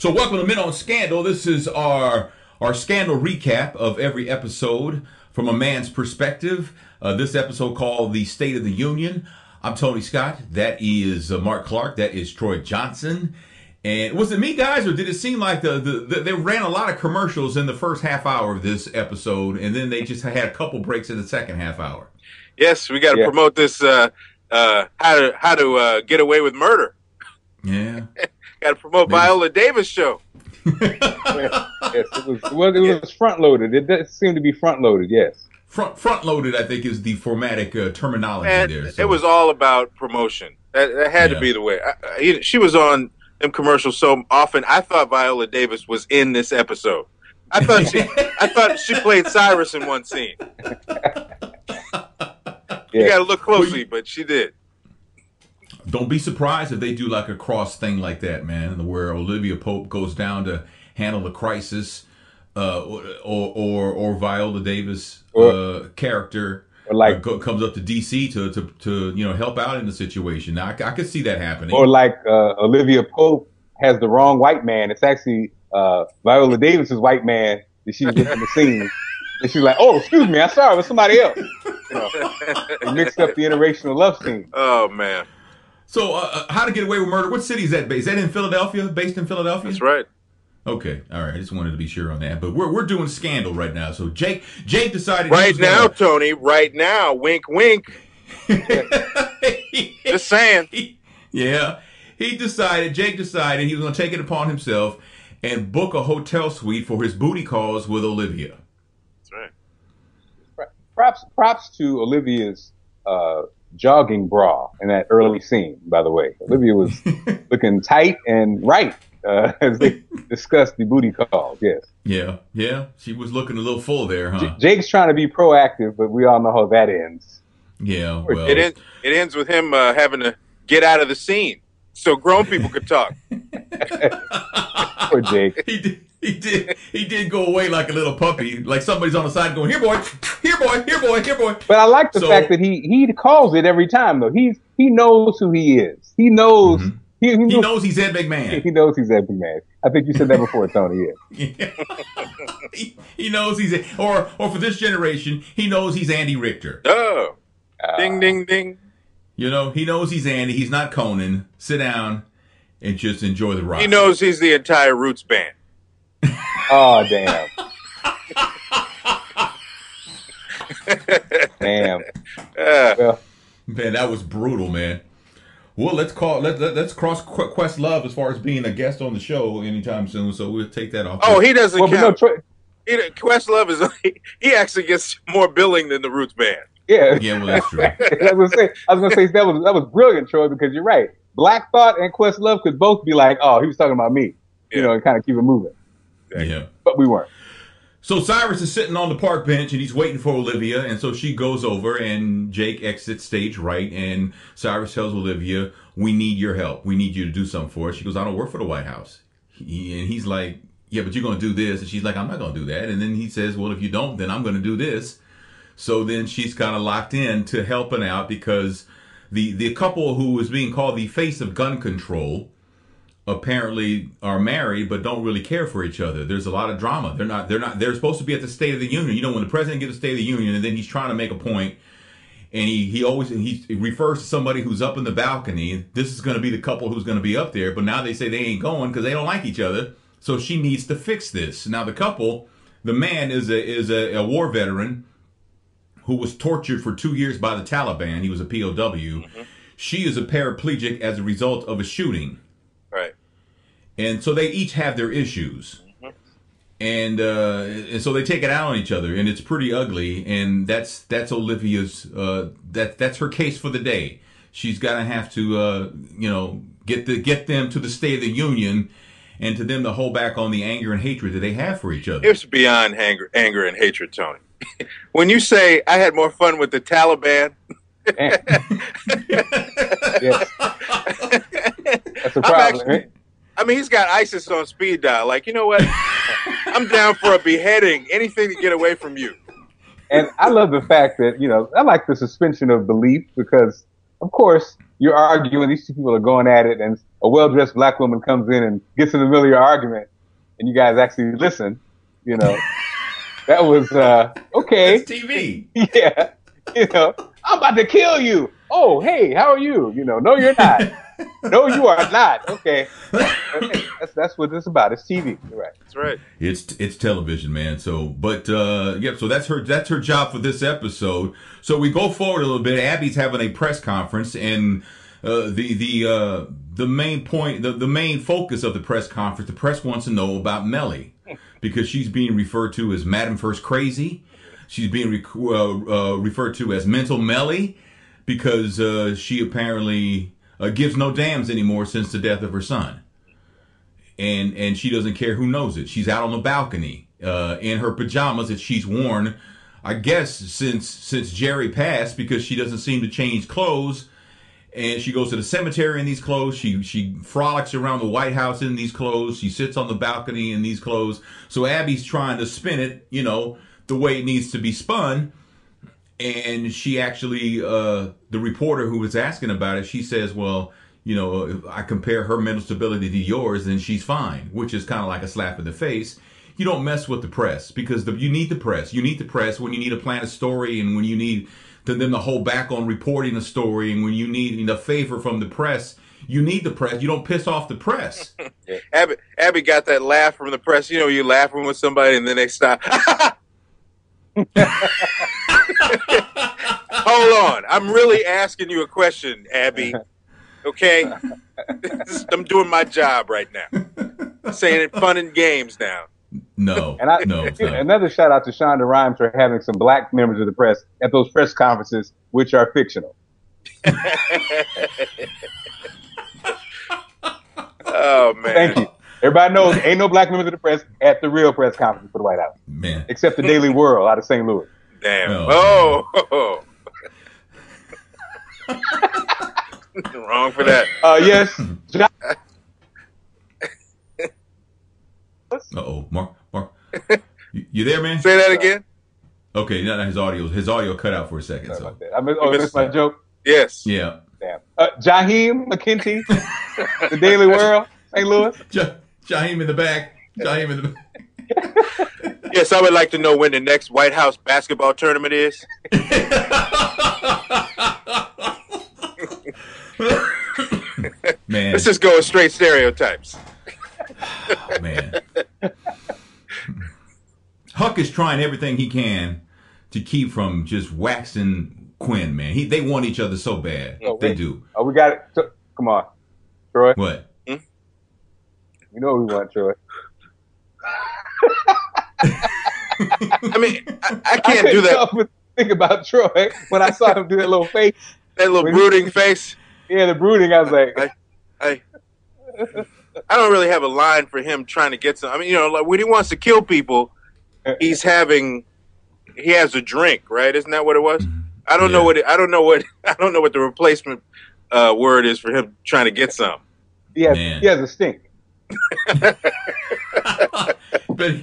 So welcome to Men on Scandal. This is our scandal recap of every episode from a man's perspective. This episode called The State of the Union. I'm Tony Scott. That is Mark Clark. That is Troy Johnson. And was it me, guys, or did it seem like they ran a lot of commercials in the first half hour of this episode, and then they just had a couple breaks in the second half hour? Yes, we got to promote this how to get away with murder. Yeah. Got to promote Viola Davis show. Yes, it was front loaded. It does seem to be front loaded. Yes, front loaded. I think is the formatic terminology and there. So. It was all about promotion. That had to be the way. She was on them commercials so often. I thought Viola Davis was in this episode. I thought she played Cyrus in one scene. You got to look closely, but she did. Don't be surprised if they do like a cross thing like that, man, where Olivia Pope goes down to handle the crisis, or Viola Davis character or comes up to DC to help out in the situation. Now I could see that happening. Or like Olivia Pope has the wrong white man. It's actually Viola Davis's white man that she was in the scene. And she's like, "Oh, excuse me, I'm sorry, it was somebody else." And mixed up the interracial love scene. Oh man. So, How to Get Away with Murder, what city is that based? Is that in Philadelphia? Based in Philadelphia? That's right. Okay, all right. I just wanted to be sure on that. But we're doing Scandal right now. So Jake decided right now, Tony. Right now, wink, wink. Just saying. Jake decided he was going to take it upon himself and book a hotel suite for his booty calls with Olivia. That's right. Props to Olivia's jogging bra in that early scene, by the way. Olivia was looking tight and right as they discussed the booty calls, yes. Yeah. She was looking a little full there, huh? Jake's trying to be proactive, but we all know how that ends. Yeah, well. It ends with him having to get out of the scene so grown people could talk. Poor Jake. He did go away like a little puppy, like somebody's on the side going, "Here, boy, here, boy, here, boy, here, boy." But I like the fact that he calls it every time, though. He knows who he is. He knows. Mm-hmm. He knows he's Ed McMahon. He knows he's Ed McMahon. I think you said that before, Tony. Yeah. He knows he's or for this generation, he knows he's Andy Richter. Oh, ding, ding, ding. He knows he's Andy. He's not Conan. Sit down and just enjoy the ride. He knows he's the entire Roots band. Oh, damn. Damn. Well, man, that was brutal, man. Well, let's cross Questlove as far as being a guest on the show anytime soon, so we'll take that off. Oh, he doesn't count. Questlove he actually gets more billing than the Roots band. Yeah. Yeah, well, that's true. I was gonna say that was brilliant, Troy, because you're right. Black Thought and Questlove could both be like, "Oh, he was talking about me," and kind of keep it moving. Yeah. But we weren't. So Cyrus is sitting on the park bench and he's waiting for Olivia, and so she goes over and Jake exits stage right, and Cyrus tells Olivia, "We need your help. We need you to do something for us." She goes, "I don't work for the White House." And he's like, "Yeah, but you're going to do this." And she's like, "I'm not going to do that." And then he says, "Well, if you don't, then I'm going to do this." So then she's kind of locked in to helping out because the couple who is being called the face of gun control apparently are married but don't really care for each other. There's a lot of drama. They're supposed to be at the State of the Union. When the president gives a State of the Union and then he's trying to make a point and he refers to somebody who's up in the balcony. This is going to be the couple who's going to be up there, but now they say they ain't going because they don't like each other. So she needs to fix this. Now the man is a war veteran who was tortured for 2 years by the Taliban. He was a POW. Mm-hmm. She is a paraplegic as a result of a shooting. Right. And so they each have their issues. Mm-hmm. And so they take it out on each other, and it's pretty ugly. And that's Olivia's, that's her case for the day. She's got to have to, get them to the State of the Union and to them to hold back on the anger and hatred that they have for each other. It's beyond anger and hatred, Tony. When you say I had more fun with the Taliban, yes. That's a problem, right? I mean, he's got ISIS on speed dial. Like, you know what? I'm down for a beheading. Anything to get away from you. And I love the fact that, I like the suspension of belief because, of course, you're arguing. These two people are going at it, and a well-dressed black woman comes in and gets in the middle of your argument, and you guys actually listen. You know, that was okay. It's TV. Yeah, you know, I'm about to kill you. Oh, hey, how are you? You know, no, you're not. No, you are not. Okay, that's what it's about. It's TV. You're right. That's right. It's television, man. So, but yeah. So that's her job for this episode. So we go forward a little bit. Abby's having a press conference, and the main point, the main focus of the press conference, the press wants to know about Melly because she's being referred to as Madam First Crazy. She's being referred to as Mental Melly because she apparently gives no damns anymore since the death of her son. And she doesn't care who knows it. She's out on the balcony in her pajamas that she's worn, I guess, since Jerry passed, because she doesn't seem to change clothes. And she goes to the cemetery in these clothes. She frolics around the White House in these clothes. She sits on the balcony in these clothes. So Abby's trying to spin it, you know, the way it needs to be spun. And she actually, the reporter who was asking about it, she says, well, you know, if I compare her mental stability to yours, then she's fine, which is kind of like a slap in the face. You don't mess with the press because you need the press. You need the press when you need to plan a story and when you need them to hold back on reporting a story, and when you need a favor from the press, you need the press. You don't piss off the press. Abby got that laugh from the press. You know, you're laughing with somebody and then they stop. Hold on. I'm really asking you a question, Abby. Okay? I'm doing my job right now. Saying it fun and games now. No. Another shout out to Shonda Rhimes for having some black members of the press at those press conferences, which are fictional. Oh, man. Thank you. Everybody knows ain't no black members of the press at the real press conference for the White House. Man. Except the Daily World out of St. Louis. Damn. Oh. Wrong for that. Yes. Uh-oh. Mark. You there, man? Say that again? Okay, now his audio cut out for a second. Sorry about that. I missed my joke? Yes. Yeah. Damn. Jaheim McKenty, the Daily World, St. Louis. Jaheim in the back. Yes, I would like to know when the next White House basketball tournament is. Man. Let's just go with straight stereotypes. Oh, man. Huck is trying everything he can to keep from just waxing Quinn, man. They want each other so bad. They do. Oh, we got it. Come on, Troy. What? You know we want, Troy. I mean, I can't do that. But think about Troy when I saw him do that little face. That little brooding face. Yeah, the brooding. I was like, I don't really have a line for him trying to get some. I mean, you know, like when he wants to kill people, he has a drink, right? Isn't that what it was? I don't know what the replacement word is for him trying to get some. He has a stink. But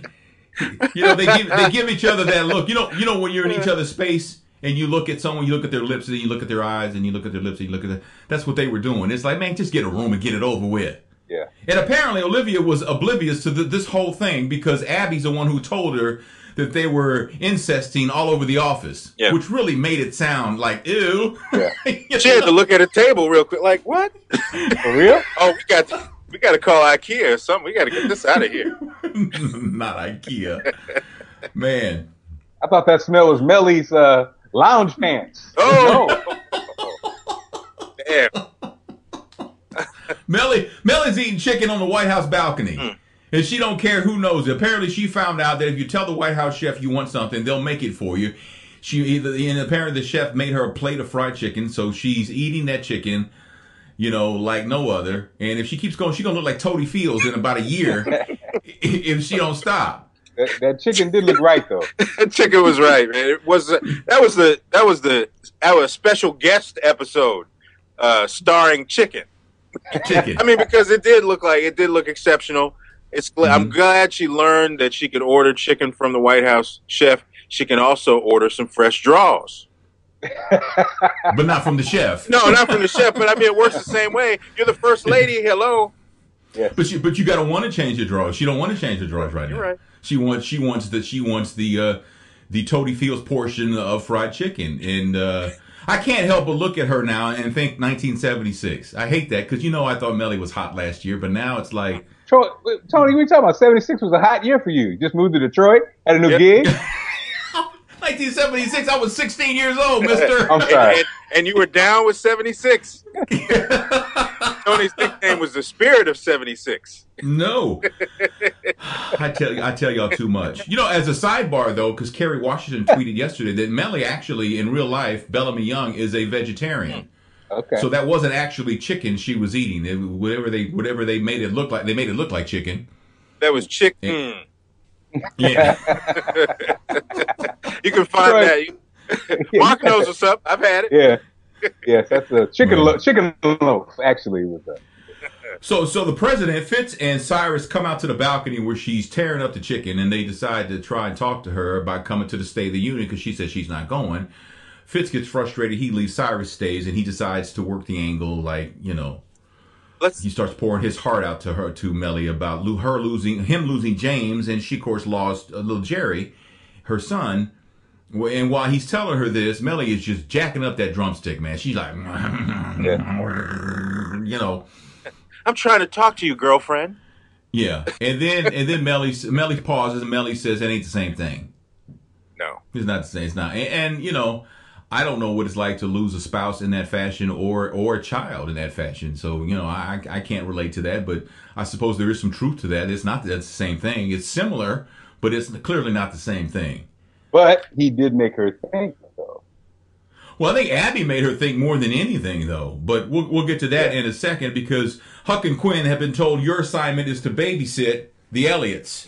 you know, they give each other that look. You know when you're in each other's space and you look at someone, you look at their lips and then you look at their eyes and you look at their lips and you look at that. That's what they were doing. It's like, man, just get a room and get it over with. Yeah. And apparently Olivia was oblivious to this whole thing because Abby's the one who told her that they were incesting all over the office, which really made it sound like, ew. Yeah. She had to look at a table real quick, like, what? For real? Oh, we got to call IKEA or something. We got to get this out of here. Not IKEA. Man. I thought that smell was Melly's lounge pants. Oh. No. Damn. Melly's eating chicken on the White House balcony. And she don't care who knows it. Apparently she found out that if you tell the White House chef you want something, they'll make it for you. And apparently the chef made her a plate of fried chicken, so she's eating that chicken, you know, like no other. And if she keeps going, she's going to look like Toady Fields in about a year if she don't stop. That chicken did look right, though. That chicken was right, man. It was that was our special guest episode starring chicken. I mean, because it did look exceptional. I'm glad she learned that she could order chicken from the White House chef. She can also order some fresh draws. but not from the chef. No, not from the chef, but I mean, it works the same way. You're the first lady. Hello. Yes. But you gotta want to change your drawers. She don't want to change her drawers right now. You're right. She wants the Toady Fields portion of fried chicken, and I can't help but look at her now and think 1976. I hate that because I thought Melly was hot last year, but now it's like Tony, we talking about 76 was a hot year for you. You just moved to Detroit, had a new gig. 1976. I was 16 years old, Mister. I'm sorry. And you were down with 76. Tony's nickname was the Spirit of 76. No, I tell y'all too much. As a sidebar though, because Kerry Washington tweeted yesterday that Melly actually in real life, Bellamy Young is a vegetarian. Okay. So that wasn't actually chicken she was eating. Whatever they made it look like, they made it look like chicken. That was chicken. Yeah. You can find that. Mark knows what's up. I've had it. Yeah. Yes, that's a chicken loaf. Actually, with that. So the president, Fitz, and Cyrus come out to the balcony where she's tearing up the chicken, and they decide to try and talk to her by coming to the State of the Union because she says she's not going. Fitz gets frustrated. He leaves. Cyrus stays, and he decides to work the angle, he starts pouring his heart out to Melly about him losing James, and she of course lost little Jerry, her son. And while he's telling her this, Melly is just jacking up that drumstick, man. She's like, I'm trying to talk to you, girlfriend. Yeah, and then Melly pauses, and Melly says, "It ain't the same thing. No, it's not the same. It's not." And I don't know what it's like to lose a spouse in that fashion or a child in that fashion. So, I can't relate to that, but I suppose there is some truth to that. It's not that it's the same thing. It's similar, but it's clearly not the same thing. But he did make her think, though. Well, I think Abby made her think more than anything, though. But we'll get to that in a second because Huck and Quinn have been told your assignment is to babysit the Elliots.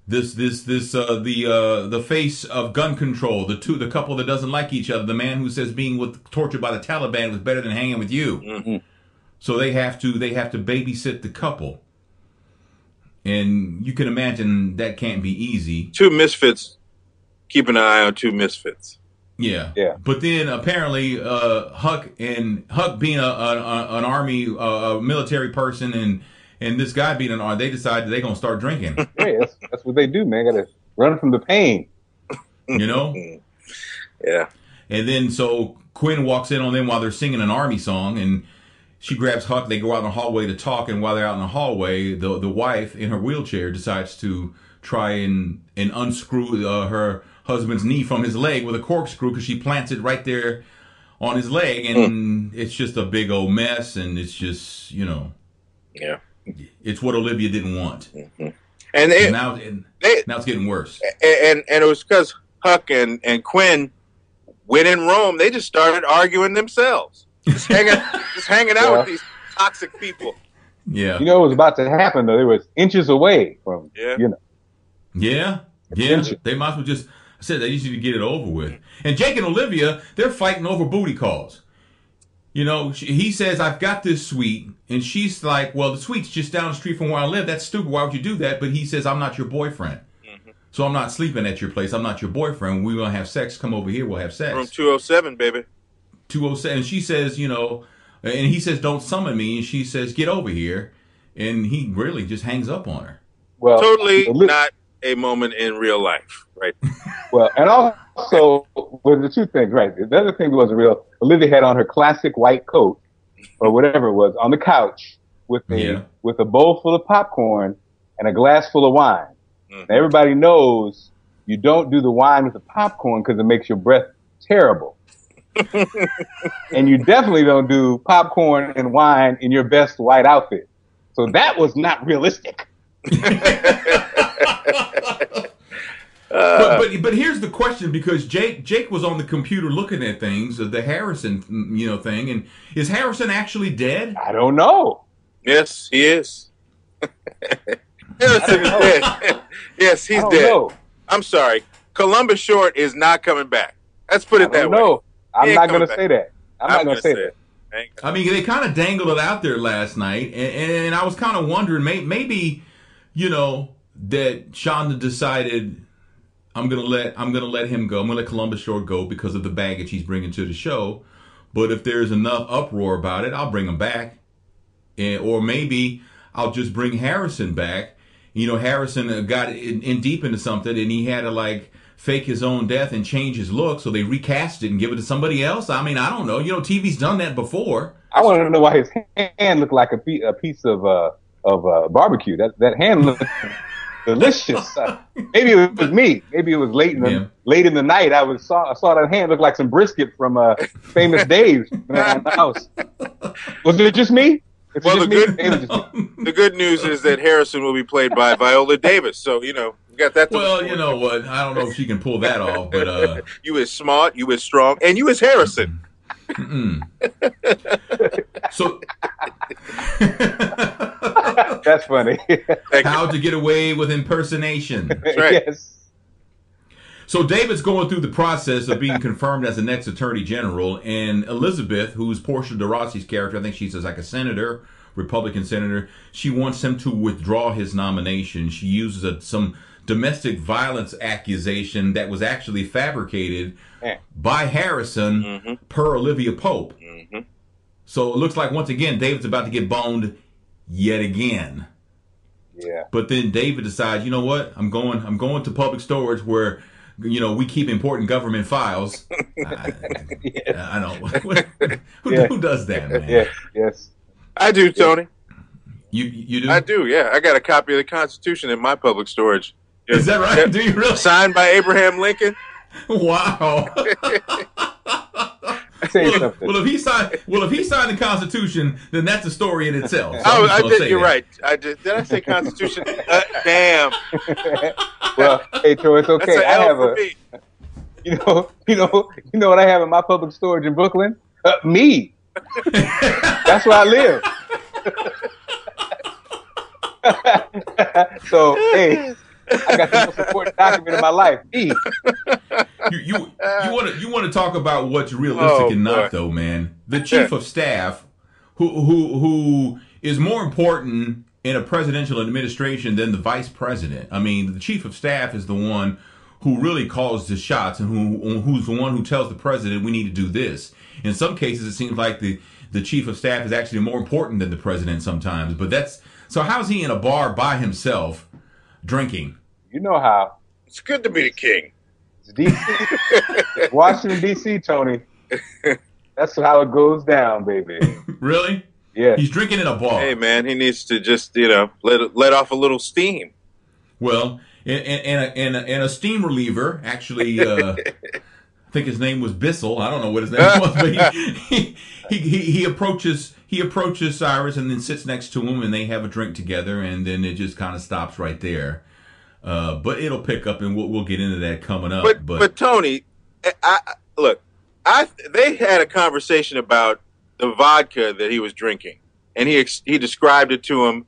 The face of gun control, the couple that doesn't like each other, the man who says being tortured by the Taliban was better than hanging with you. Mm-hmm. So they have to babysit the couple, and you can imagine that can't be easy. Two misfits. Keep an eye on two misfits. Yeah. But then apparently Huck being an army military person and this guy being an army, they decided they're gonna start drinking. Yeah, that's what they do, man. Gotta run from the pain. Yeah. And then so Quinn walks in on them while they're singing an army song, and she grabs Huck. They go out in the hallway to talk, and while they're out in the hallway, the wife in her wheelchair decides to try and unscrew her husband's knee from his leg with a corkscrew because she plants it right there on his leg, and it's just a big old mess, and it's just Yeah. It's what Olivia didn't want. Mm-hmm. And now it's getting worse. And it was because Huck and Quinn, when in Rome, they just started arguing themselves, just hanging out with these toxic people. Yeah, it was about to happen though. They was inches away from. Yeah. They might as well just. I said they just need to get it over with. And Jake and Olivia, they're fighting over booty calls. He says, I've got this suite. And she's like, well, the suite's just down the street from where I live. That's stupid. Why would you do that? But he says, I'm not your boyfriend. Mm-hmm. So I'm not sleeping at your place. I'm not your boyfriend. We're going to have sex. Come over here. We'll have sex. Room 207, baby. 207. And she says, and he says, don't summon me. And she says, get over here. And he really just hangs up on her. Well, totally not a moment in real life, right? Well, and also, the two things, right? The other thing wasn't real. Olivia had on her classic white coat, or whatever it was, on the couch with a bowl full of popcorn and a glass full of wine. Mm-hmm. Now, everybody knows you don't do the wine with the popcorn because it makes your breath terrible. And you definitely don't do popcorn and wine in your best white outfit. So that was not realistic. But here's the question, because Jake was on the computer looking at things, the Harrison thing, and is Harrison actually dead? I don't know. Yes, he is. Harrison is dead. Yes, he's dead. Know. I'm sorry. Columbus Short is not coming back. Let's put it that way. No, I'm not going to say that. I'm not going to say that. I mean, they kind of dangled it out there last night, and I was kind of wondering, maybe, that Shonda decided, I'm gonna let him go. I'm gonna let Columbus Short go because of the baggage he's bringing to the show. But if there's enough uproar about it, I'll bring him back, or maybe I'll just bring Harrison back. You know, Harrison got in deep into something, and he had to like fake his own death and change his look, so they recast it and give it to somebody else. I mean, I don't know. You know, TV's done that before. I want to know why his hand looked like a piece of barbecue. That hand looked delicious. Maybe it was me. Maybe it was late in the night. I saw that hand look like some brisket from Famous Dave's in the house. Was it just me? Well, the good news is that Harrison will be played by Viola Davis. So, you know, we got that. Well, you know what? I don't know if she can pull that off, but you is smart, you is strong, and you is Harrison. So that's funny. How to get away with impersonation. That's right. Yes. So David's going through the process of being confirmed as the next Attorney General, and Elizabeth, who's Portia de Rossi's character, I think she's like a senator, Republican senator, she wants him to withdraw his nomination. She uses some domestic violence accusation that was actually fabricated by Harrison per Olivia Pope. So it looks like, once again, David's about to get boned yet again. Yeah. But then David decides, you know what? I'm going to public storage where, you know, we keep important government files. I don't. Who does that, man? Yes. I do, Tony. You do? I do, yeah. I got a copy of the Constitution in my public storage. Is that right? Do you really? Signed by Abraham Lincoln. Wow. Well, if he signed the Constitution, then that's a story in itself. So I did. You're right. Did I say Constitution? Damn. Well, hey, Troy, it's okay. That's I have me. You know what I have in my public storage in Brooklyn? Me. That's where I live. So, hey, I got the most important document in my life. Me. You want to talk about what's realistic and not, though, man. The chief of staff, who is more important in a presidential administration than the vice president. I mean, the chief of staff is the one who really calls the shots and who's the one who tells the president we need to do this. In some cases, it seems like the chief of staff is actually more important than the president sometimes. But so how's he in a bar by himself drinking? You know how. It's good to be the king. It's DC. Washington, D.C., Tony. That's how it goes down, baby. Really? Yeah. He's drinking in a bar. Hey, man, he needs to just, let off a little steam. Well, and a steam reliever, actually, I think his name was Bissell. I don't know what his name was, but he approaches Cyrus and then sits next to him, and they have a drink together, and then it just kind of stops right there. But it'll pick up, and we'll get into that coming up. But Tony, they had a conversation about the vodka that he was drinking, and he described it to him,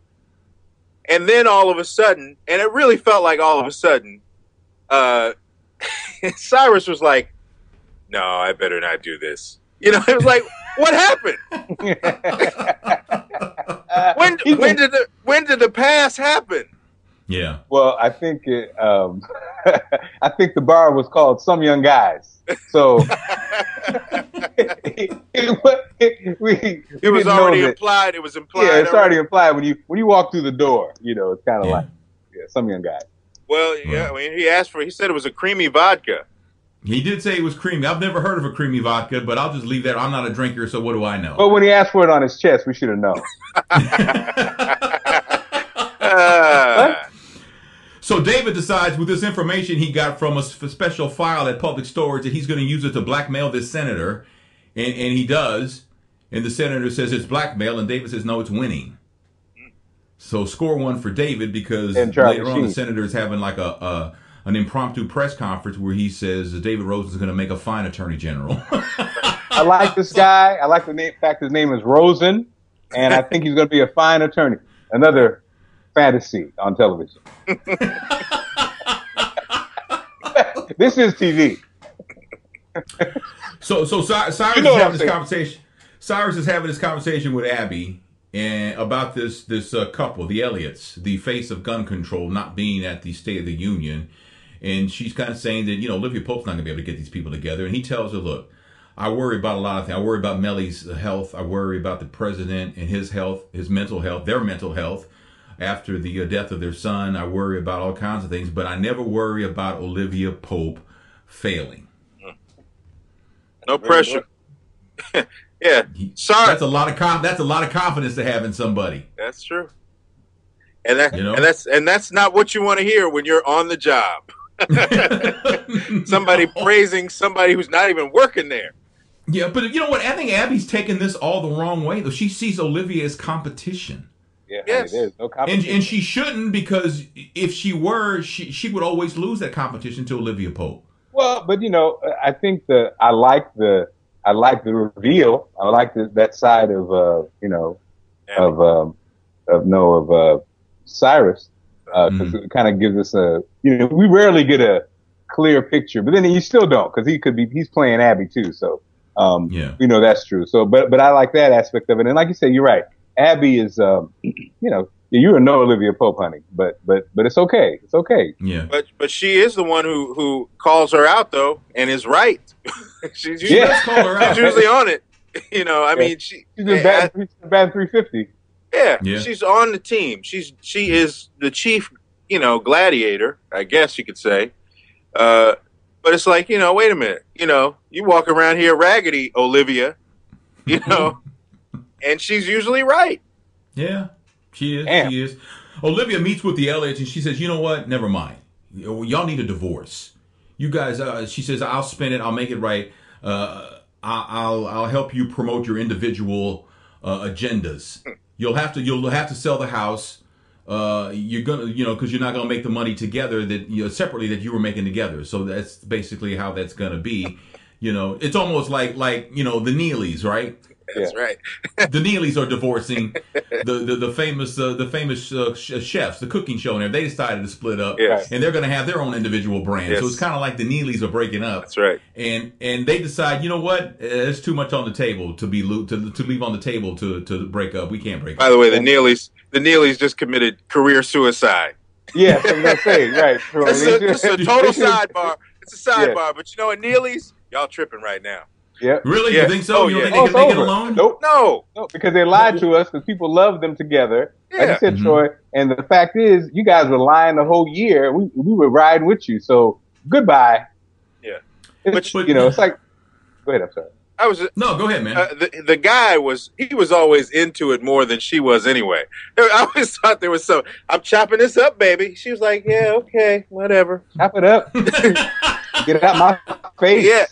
and then all of a sudden, and it really felt like all of a sudden, Cyrus was like, "No, I better not do this." You know, it was like, "What happened? when did the pass happen?" Yeah. Well, I think I think the bar was called Some Young Guys. So it was already implied. It was implied. Yeah, it's already implied when you walk through the door. You know, it's kind of like Some Young Guys. Well, yeah. I mean, he said it was a creamy vodka. He did say it was creamy. I've never heard of a creamy vodka, but I'll just leave that. I'm not a drinker, so what do I know? But when he asked for it on his chest, we should have known. So David decides with this information he got from a special file at Public Storage that he's going to use it to blackmail this senator, and he does. And the senator says it's blackmail, and David says no, it's winning. So score one for David, because later on the senator is having like an impromptu press conference where he says David Rose is going to make a fine attorney general. I like this guy. I like the name. In fact, his name is Rosen, and I think he's going to be a fine attorney. Another fantasy on television. This is TV. So Cyrus is having this conversation. Cyrus is having this conversation with Abby and about this couple, the Elliots, the face of gun control, not being at the State of the Union. And she's kind of saying that, Olivia Pope's not going to be able to get these people together. And he tells her, look, I worry about a lot of things. I worry about Melly's health. I worry about the president and his health, his mental health, their mental health after the death of their son. I worry about all kinds of things, but I never worry about Olivia Pope failing. No pressure. Yeah. Sorry. That's a lot of confidence to have in somebody. That's true. And that's not what you want to hear when you're on the job. Somebody praising somebody who's not even working there. Yeah, but you know what? I think Abby's taking this all the wrong way, though. She sees Olivia as competition. Yeah, yes. There's no competition. And she shouldn't, because if she were, she would always lose that competition to Olivia Pope. Well, but I think I like the reveal. I like that side of Cyrus, because it kind of gives us we rarely get a clear picture, but then you still don't, because he's playing Abby too. So, that's true. So, but I like that aspect of it. And like you said, you're right. Abby is, you're a no Olivia Pope, honey, but it's okay. It's okay. Yeah. But she is the one who calls her out, though, and is right. She's usually, call her out. She's usually on it. I mean, she's bad 350. Yeah, she's on the team. She is the chief, gladiator, I guess you could say. But it's like, wait a minute. You walk around here raggedy, Olivia, and she's usually right. Yeah, she is. Damn. She is. Olivia meets with the Elliots, and she says, you know what? Never mind. Y'all need a divorce. You guys, she says, I'll spin it. I'll make it right. I'll help you promote your individual agendas. You'll have to sell the house. You're gonna, because you're not gonna make the money together separately that you were making together. So that's basically how that's gonna be. It's almost like the Neelys, right? That's right. The Neelys are divorcing the famous chefs, the cooking show, and they decided to split up, and they're going to have their own individual brand. Yes. So it's kind of like the Neelys are breaking up. That's right. And they decide, you know what? There's too much on the table to leave on the table to break up. We can't break up. By the way, the Neelys just committed career suicide. Yeah, I was going to say, right. It's a total sidebar. It's a sidebar, but at Neelys, y'all tripping right now. Yeah. Really? You think so? Oh, you don't think they can make it alone? Nope. No, because they lied to us, because people love them together. Yeah. Like you said, Troy. And the fact is, you guys were lying the whole year. We were riding with you. So goodbye. Yeah. It's like, go ahead. I'm sorry. No, go ahead, man. The guy was always into it more than she was anyway. I always thought there was some, I'm chopping this up, baby. She was like, yeah, okay, whatever. Chop it up. Get it out my face. Yeah,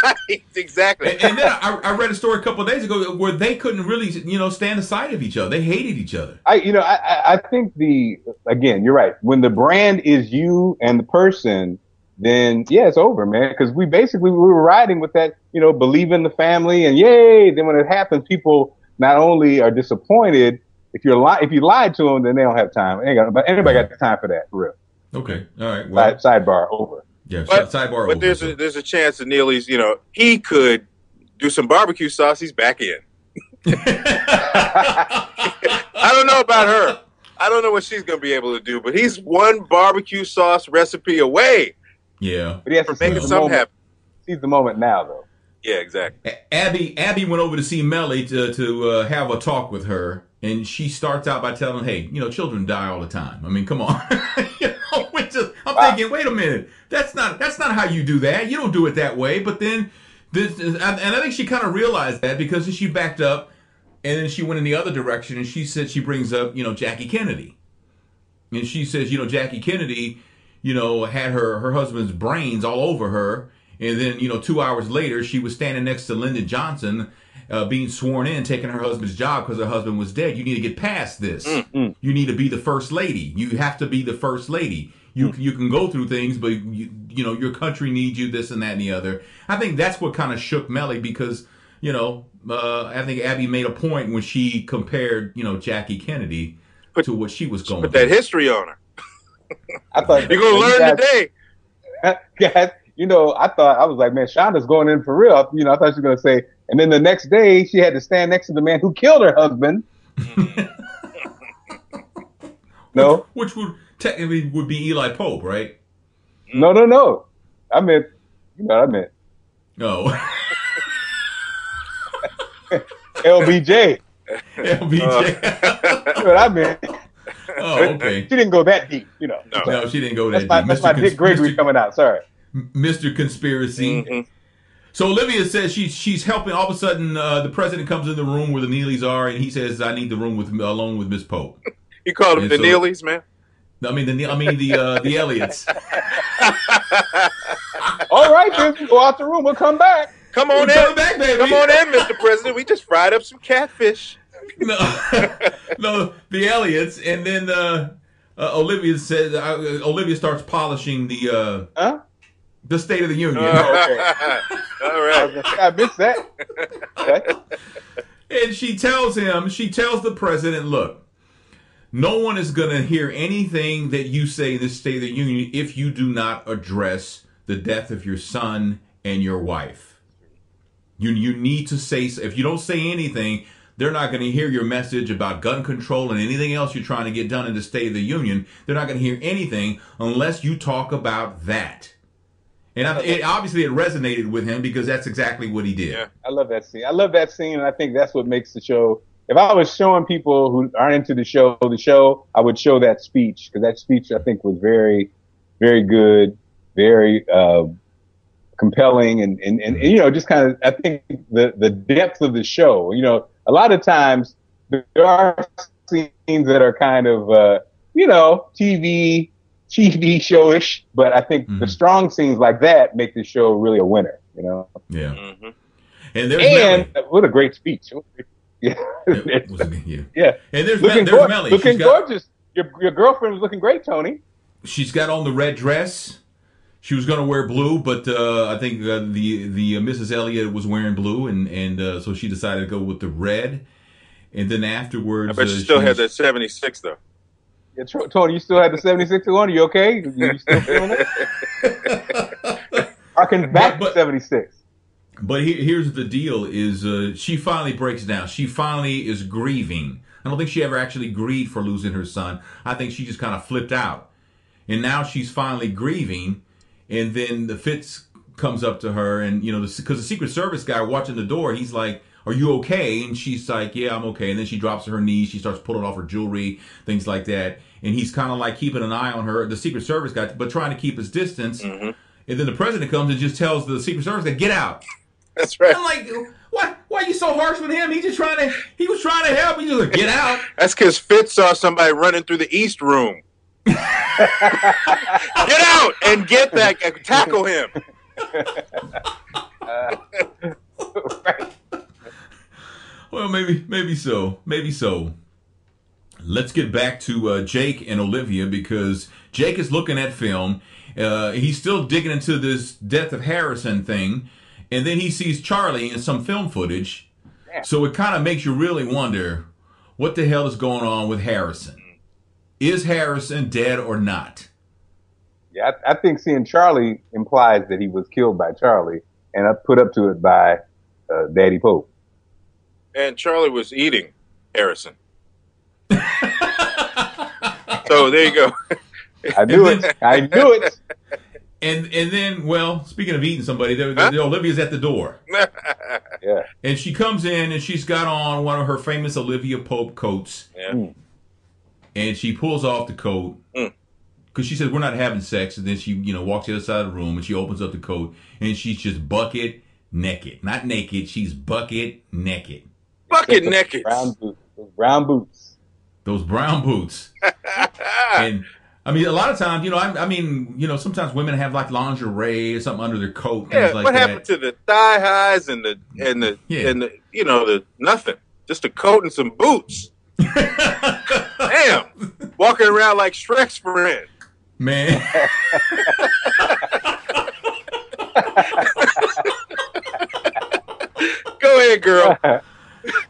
right, exactly. And then I read a story a couple of days ago where they couldn't really, stand aside of each other. They hated each other. I think again, you're right. When the brand is you and the person, then yeah, it's over, man. Because we were riding with that, believe in the family, and yay. Then when it happens, people not only are disappointed. If you lied to them, then they don't have time. But anybody got the time for that, for real. Okay, all right. Well, sidebar over. Yeah, sidebar over. But there's a chance that Neely's, he could do some barbecue sauce. He's back in. I don't know about her. I don't know what she's going to be able to do. But he's one barbecue sauce recipe away. Yeah. But he has to making something happen. Seize the moment now, though. Yeah, exactly. Abby went over to see Melly to have a talk with her, and she starts out by telling, "Hey, children die all the time. I mean, come on." I'm thinking, wait a minute, that's not how you do that. You don't do it that way. But then, and I think she kind of realized that, because she backed up, and then she went in the other direction, and she said, she brings up, Jackie Kennedy, and she says, Jackie Kennedy, had her husband's brains all over her. And then, 2 hours later, she was standing next to Lyndon Johnson, being sworn in, taking her husband's job because her husband was dead. You need to get past this. You need to be the first lady. You have to be the first lady. You can go through things, but your country needs you, this and that and the other. I think that's what kind of shook Melly, because I think Abby made a point when she compared Jackie Kennedy to what she was going. Put that history on her. I thought you're gonna learn today, guys. I was like, man, Shonda's going in for real. I thought she was going to say, and then the next day she had to stand next to the man who killed her husband. No? Which would technically be Eli Pope, right? No. I meant, you know what I meant. Oh. LBJ. LBJ. You know what I meant. Oh, okay. She didn't go that deep, you know. No, she didn't go that That's deep. that's my Dick Gregory coming out. Sorry. Mr. Conspiracy. Mhm. So Olivia says she's helping. All of a sudden, the president comes in the room where the Neelys are, and he says, "I need the room alone with Miss Pope." You called them And the so- Neelys, man? I mean the Elliots. All right, then go out the room. We'll come back. Come on We're coming in. back, baby. Come on in, Mr. President. We just fried up some catfish. No, no, the Elliots, and then Olivia says Olivia starts polishing the Huh? State of the Union. All right. I missed that. Okay. And she tells the president, look, no one is going to hear anything that you say in this State of the Union if you do not address the death of your son and your wife. You need to say, if you don't say anything, they're not going to hear your message about gun control and anything else you're trying to get done in the State of the Union. They're not going to hear anything unless you talk about that. And obviously it resonated with him because that's exactly what he did. Yeah. I love that scene, and I think that's what makes the show. If I was showing people who aren't into the show, I would show that speech, because that speech I think was very, very good, very compelling, and you know, just kind of, I think the depth of the show. You know, a lot of times there are scenes that are kind of you know, TV showish, but I think the strong scenes like that make the show really a winner. You know. Yeah. Mm-hmm. And there's Melly. What a great speech. Yeah. Yeah. And there's Looking Melly. Looking gorgeous. Your girlfriend was looking great, Tony. She's got on the red dress. She was going to wear blue, but I think the Mrs. Elliott was wearing blue, and so she decided to go with the red. And then afterwards, I bet you still had that 76 though. Yeah, Tony, you still had the 76 on. Are you okay? You still feeling it? Harken back to 76. But here's the deal: is she finally breaks down? She finally is grieving. I don't think she ever actually grieved for losing her son. I think she just kind of flipped out, and now she's finally grieving. And then the Fitz comes up to her, and you know, because the Secret Service guy watching the door, he's like, "Are you okay?" And she's like, "Yeah, I'm okay." And then she drops to her knees. She starts pulling off her jewelry, things like that. And he's kind of like keeping an eye on her, the Secret Service guy, but trying to keep his distance. Mm-hmm. And then the president comes and just tells the Secret Service guy, "Get out." That's right. I'm like, why are you so harsh with him? He was trying to help. He just like, get out. That's because Fitz saw somebody running through the East Room. Get out and get that. Tackle him. Well, maybe so. Let's get back to Jake and Olivia, because Jake is looking at film. He's still digging into this death of Harrison thing. And then he sees Charlie in some film footage. So it kind of makes you really wonder, what the hell is going on with Harrison? Is Harrison dead or not? Yeah, I think seeing Charlie implies that he was killed by Charlie, and I put up to it by Daddy Pope. And Charlie was eating Harrison. So there you go. I knew it. And then, well, speaking of eating somebody, Olivia's at the door. Yeah. And she comes in, and she's got on one of her famous Olivia Pope coats. Yeah. And she pulls off the coat because she says, "We're not having sex." And then she, walks to the other side of the room, and she opens up the coat, and she's just bucket naked. Not naked. She's bucket naked. Bucket naked. Brown boots. Those brown boots. And I mean, a lot of times, sometimes women have like lingerie or something under their coat. Yeah, like what that. happened to the thigh highs and the the nothing? Just a coat and some boots. Damn, walking around like Shrek's friend. Man. Go ahead, girl.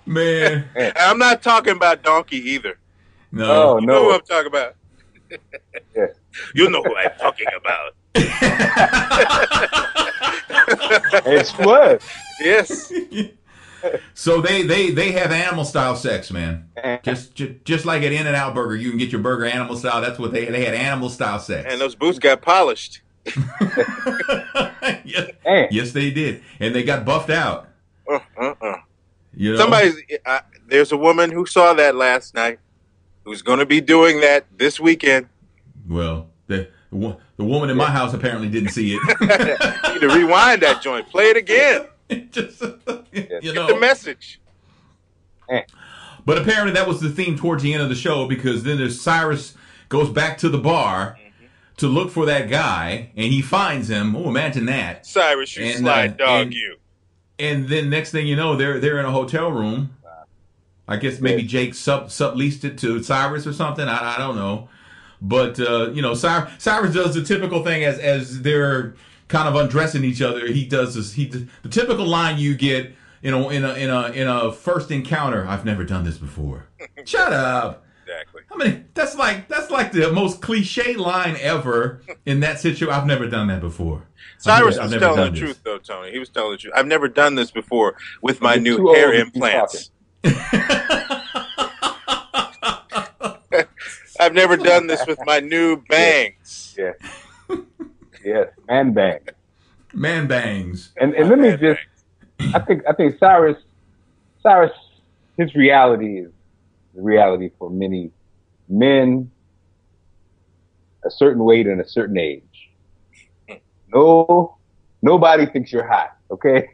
Man. I'm not talking about Donkey either. No. You know who I'm talking about. Yeah. You know who I'm talking about. It's what? Yes. So they have animal style sex, man. Just like at In-N-Out Burger, you can get your burger animal style. That's what they had animal style sex. And those boots got polished. yes, Man. yes, they did, and they got buffed out. You know? There's a woman who saw that last night who's going to be doing that this weekend. Well, the woman in my house apparently didn't see it. You need to rewind that joint. Play it again. Just, you know. Get the message. But apparently that was the theme towards the end of the show, because then there's Cyrus goes back to the bar to look for that guy, and he finds him. Oh, imagine that. Cyrus, you slide dog, you. And then next thing you know, they're in a hotel room. I guess maybe Jake subleased it to Cyrus or something. I don't know. But, you know, Cyrus does the typical thing as they're kind of undressing each other. He does this. The typical line you get, you know, in a first encounter. I've never done this before. Shut up. Exactly. I mean, that's like the most cliche line ever in that situation. I've never done that before. Cyrus was telling the truth, though, Tony. He was telling the truth. I've never done this before with my new hair implants. I've never done this with my new bangs. Yeah. Yes, man bang. Man bangs. And let me just, I think Cyrus, his reality is the reality for many men a certain weight and a certain age. Nobody thinks you're hot, okay?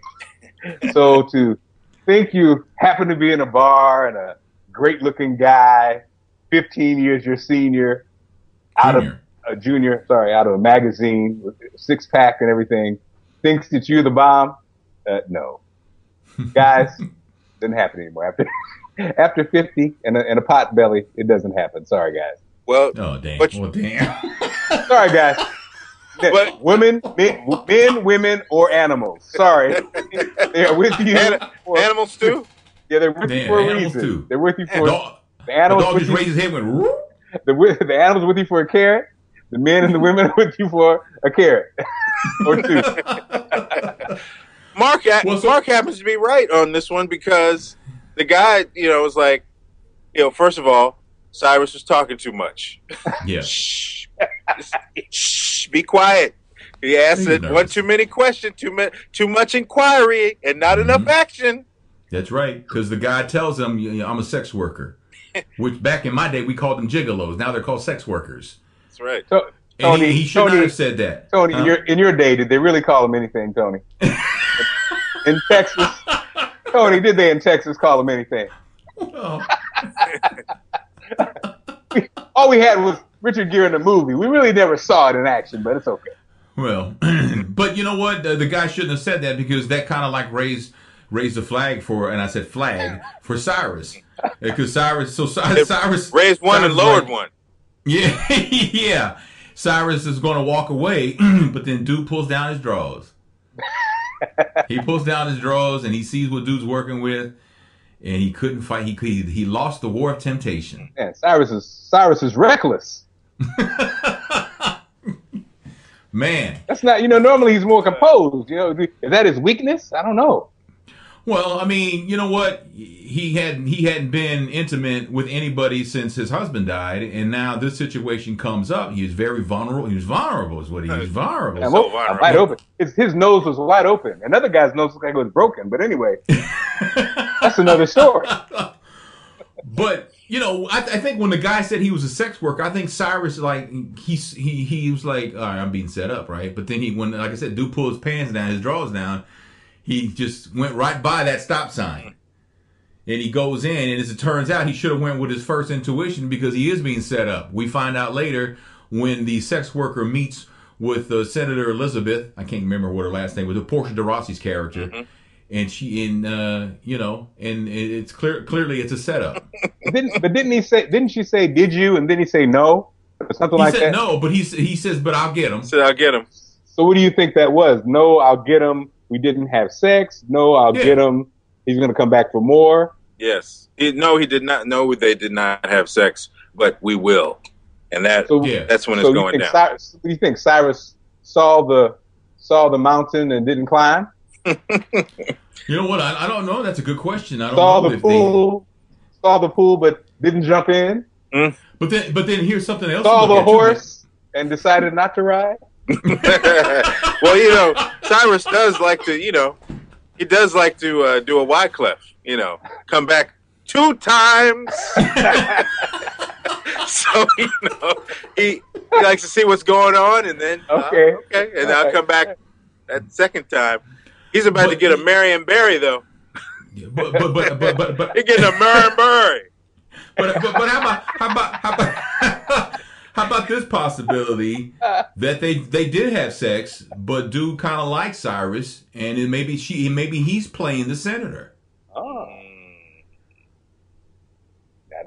So to think you happen to be in a bar and a great looking guy, 15 years your senior, out of a magazine with a six pack and everything, thinks that you're the bomb. No, guys, doesn't happen anymore. After 50 and a pot belly, it doesn't happen. Sorry, guys. Well, oh damn. Sorry, guys. But women, women, or animals. Sorry, they are with you. Animals too. Yeah, they're with you for a reason. Too. They're with you for the animals. The dog just raised his head and went. The animals with you for a carrot. The men and the women are with you for a carrot or two. Mark happens to be right on this one, because the guy, you know, was like, you know, first of all, Cyrus was talking too much. Yeah. Shh, be quiet. He asked one too many questions, too much inquiry, and not enough action. That's right, because the guy tells him, I'm a sex worker, which back in my day we called them gigolos. Now they're called sex workers. That's right. So, and he should not have said that. Tony, in your day, did they really call him anything, Tony? In Texas, Tony, did they in Texas call him anything? Oh. All we had was Richard Gere in the movie. We really never saw it in action, but it's okay. Well, but you know what? The guy shouldn't have said that, because that kind of like raised the flag for, and I said flag for Cyrus, because Cyrus raised one and lowered one. Yeah, yeah. Cyrus is going to walk away, but then dude pulls down his drawers. He pulls down his drawers and he sees what dude's working with, and he couldn't fight. He lost the war of temptation. Man, Cyrus is reckless. Man, that's not. Normally he's more composed. Is that his weakness? I don't know. Well, I mean, you know what? He hadn't been intimate with anybody since his husband died, and now this situation comes up. He was very vulnerable. He was vulnerable, is what he was. Vulnerable. Yeah, so vulnerable. Wide open. His nose was wide open. Another guy's nose looked like it was broken. But anyway, that's another story. But I think when the guy said he was a sex worker, I think Cyrus he was like, all right, I'm being set up, right? But then when, like I said, dude pulled his pants down, his drawers down. He just went right by that stop sign, and he goes in, and as it turns out, he should have went with his first intuition, because he is being set up. We find out later when the sex worker meets with Senator Elizabeth, I can't remember what her last name was, Portia de Rossi's character, and and it's clearly it's a setup. Didn't she say, did you? And then he say no, or something like that. He said no, but he says, but I'll get him. He said, I'll get him. So what do you think that was? No, I'll get him. We didn't have sex. No, I'll get him. He's going to come back for more. Yes. He did not know they did not have sex, but we will. And that's when it's going down. What do you think? Cyrus saw the mountain and didn't climb? You know what? I don't know. That's a good question. I don't know. Saw the pool, but didn't jump in. But then here's something else. Saw the horse and decided not to ride. Well, Cyrus does like to, he does like to do a Wyclef, come back 2 times. So, he likes to see what's going on, and then, okay, and I'll come back that second time. He's about to get a Marion Barry, though. Yeah, but he's getting a Marion Barry. But how about this possibility that they did have sex, but dude kind of likes Cyrus, and then maybe he's playing the senator. Oh.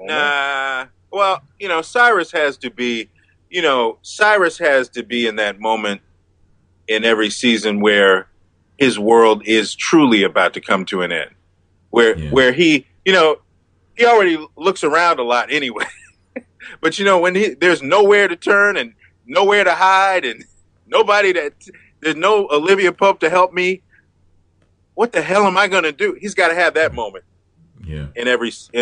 Nah. Well, Cyrus has to be in that moment in every season where his world is truly about to come to an end, where he already looks around a lot anyway. But when there's nowhere to turn and nowhere to hide and there's no Olivia Pope to help me, what the hell am I going to do? He's got to have that moment. Yeah. In every season.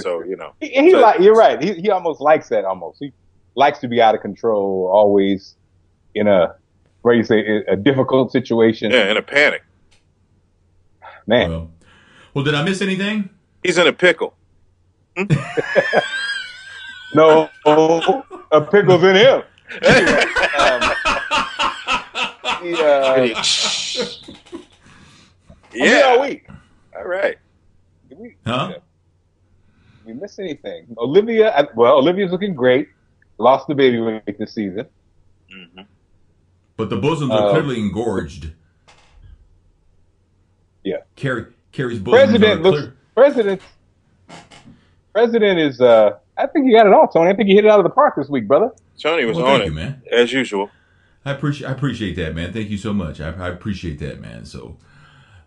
So, you're right. He almost likes that almost. He likes to be out of control, always in a difficult situation. Yeah, in a panic. Man. Well, did I miss anything? He's in a pickle. No, a pickle's in him. Anyway, yeah. All week. All right. Did we miss anything? Olivia's looking great. Lost the baby weight this season. Mm-hmm. But the bosoms are clearly engorged. Yeah. Carrie's bosoms President is, I think you got it all, Tony. I think you hit it out of the park this week, brother. Tony was on it, man. As usual. I appreciate that, man. Thank you so much. I appreciate that, man. So,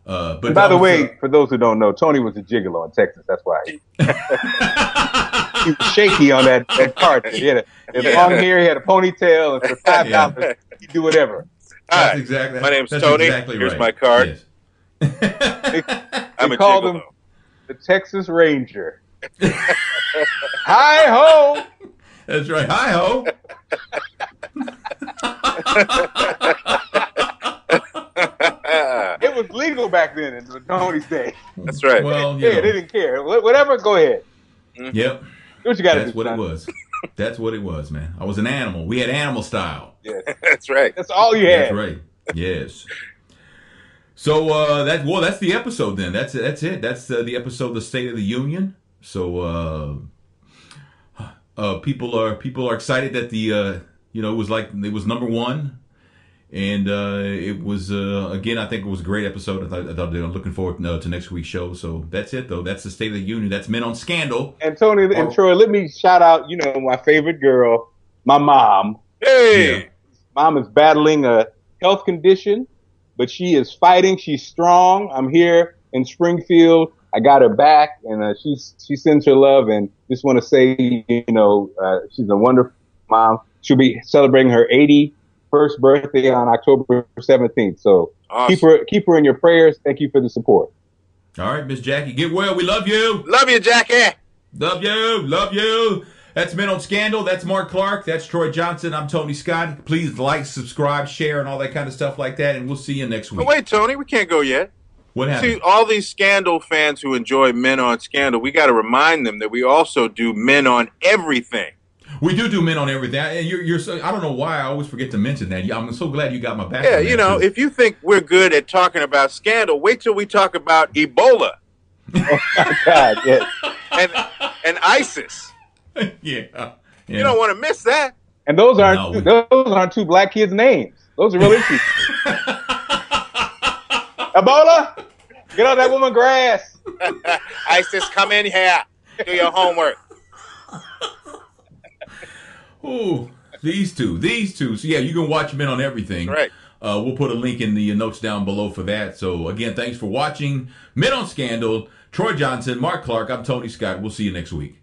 but by the way, for those who don't know, Tony was a gigolo in Texas. That's why he was shaky on that card. He had long hair, he had a ponytail, and for $5, he'd do whatever. Hi, exactly. My name's Tony. Exactly Here's right. my card. Yes. They called him the Texas Ranger. Hi ho! That's right. Hi ho! It was legal back then in Tony's day. That's right. Well, they didn't care. Whatever, go ahead. Yep. Do what you got to do. That's what it was. That's what it was, man. I was an animal. We had animal style. Yeah, that's right. That's all you had. That's right. Yes. So that's the episode then. That's it. That's the episode, the State of the Union. So people are excited that it was number one, and it was again, I think it was a great episode. I thought I'm looking forward to next week's show. So that's it though. That's the State of the Union. That's Men on Scandal. And Tony and Troy, let me shout out my favorite girl, my mom. Hey, yeah. Mom is battling a health condition, but she is fighting. She's strong. I'm here in Springfield. I got her back, and she sends her love, and just want to say, she's a wonderful mom. She'll be celebrating her 81st birthday on October 17th. So awesome. keep her in your prayers. Thank you for the support. All right, Miss Jackie, get well. We love you. Love you, Jackie. Love you. Love you. That's Men on Scandal. That's Mark Clark. That's Troy Johnson. I'm Tony Scott. Please like, subscribe, share, and all that kind of stuff like that. And we'll see you next week. Oh, wait, Tony, we can't go yet. What happened? See, all these Scandal fans who enjoy Men on Scandal, we got to remind them that we also do Men on Everything. We do Men on Everything. You're so, I don't know why I always forget to mention that. I'm so glad you got my back. Yeah, if you think we're good at talking about Scandal, wait till we talk about Ebola. Oh my God! Yeah. And ISIS. Yeah. You don't want to miss that. And those aren't two black kids' names. Those are real issues. Ebola, get on that woman grass. ISIS, come in here. Do your homework. Ooh, these two. So yeah, you can watch Men on Everything. Right. We'll put a link in the notes down below for that. So again, thanks for watching Men on Scandal. Troy Johnson, Mark Clark. I'm Tony Scott. We'll see you next week.